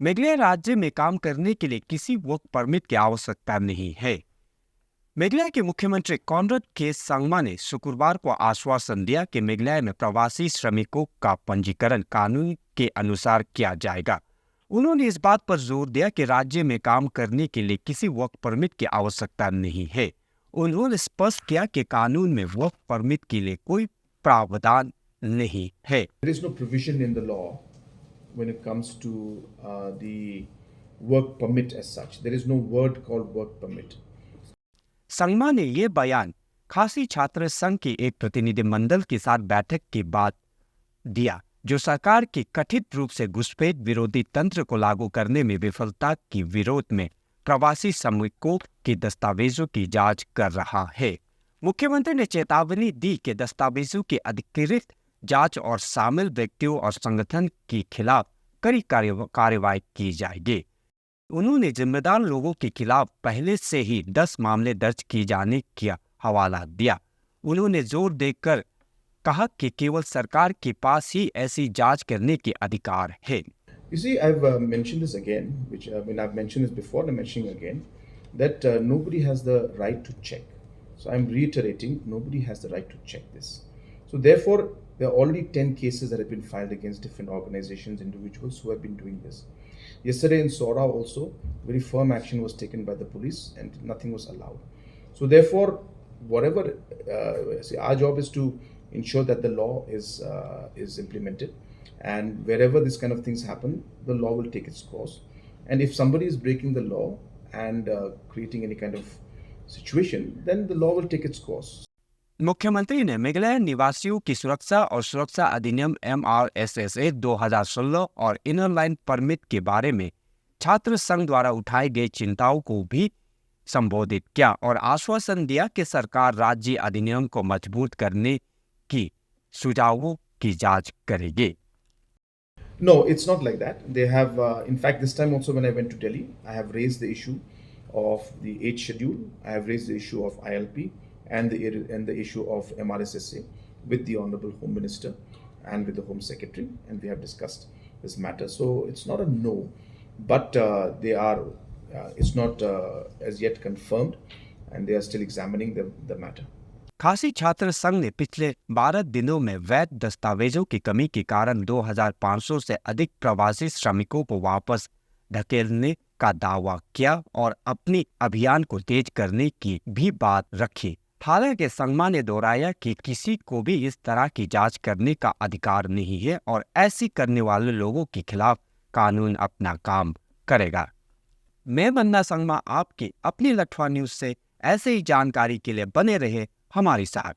मेघालय राज्य में काम करने के लिए किसी वर्क परमिट की आवश्यकता नहीं है। मेघालय के मुख्यमंत्री कॉनराड के संगमा ने शुक्रवार को आश्वासन दिया कि मेघालय में प्रवासी श्रमिकों का पंजीकरण कानून के अनुसार किया जाएगा। उन्होंने इस बात पर जोर दिया कि राज्य में काम करने के लिए किसी वर्क परमिट की आवश्यकता नहीं है। उन्होंने स्पष्ट किया कि कानून में वर्क परमिट के लिए कोई प्रावधान नहीं है। There is no provision in the law when it comes to the work permit as such. There is no word called work permit. Sangma ने ये बयान खासी छात्र संघ के एक प्रतिनिधिमंडल के साथ बैठक के बाद दिया, जो सरकार के कथित रूप से घुसपैठ विरोधी तंत्र को लागू करने में विफलता के विरोध में प्रवासी श्रमिकों के दस्तावेजों की जांच कर रहा है। मुख्यमंत्री ने चेतावनी दी कि दस्तावेजों की अधिकृत जांच और शामिल व्यक्तियों और संगठन के खिलाफ कड़ी कार्रवाई की जाएगी। उन्होंने जिम्मेदार लोगों के खिलाफ पहले से ही 10 मामले दर्ज किए जाने का हवाला दिया। उन्होंने जोर देकर कहा कि केवल सरकार के पास ही ऐसी जांच करने के अधिकार है। You see, I've mentioned this again, which I've mentioned this before, and I'm mentioning again, that nobody has the right to check. So I'm reiterating, nobody has the right to check this. So therefore, there are already 10 cases that have been filed against different organizations, individuals who have been doing this. Yesterday in Sora also, very firm action was taken by the police and nothing was allowed. So therefore, whatever, see, our job is to ensure that the law is implemented, and wherever this kind of things happen, the law will take its course. And if somebody is breaking the law and creating any kind of situation, then the law will take its course. मुख्यमंत्री ने मेघालय निवासियों की सुरक्षा और सुरक्षा अधिनियम MRSSA 2016 और inner line permit के बारे में छात्र संघ द्वारा उठाई गई चिंताओं को भी संबोधित किया और आश्वासन दिया कि सरकार राज्य अधिनियम को मजबूत करने की सुझावों की जांच करेगी। No, it's not like that. They have, in fact, this time also when I went to Delhi, I have raised the issue of the 8th schedule. I have raised the issue of ILP and the issue of MRSSA with the Honorable Home Minister and with the Home Secretary, and we have discussed this matter. So it's not a no, but they are. It's not as yet confirmed, and they are still examining the matter. खासी छात्र संघ ने पिछले 12 दिनों में वैध दस्तावेजों की कमी के कारण 2500 से अधिक प्रवासी श्रमिकों को वापस धकेलने का दावा किया और अपनी अभियान को तेज करने की भी बात रखी। हालांकि संगमा ने दोहराया कि किसी को भी इस तरह की जांच करने का अधिकार नहीं है और ऐसी करने वाले लोगों के खिलाफ कानून अपना काम करेगा। मैं वंदना संगमा आपकी अपनी लठवा न्यूज से ऐसे ही जानकारी के लिए बने रहे हमारे साथ।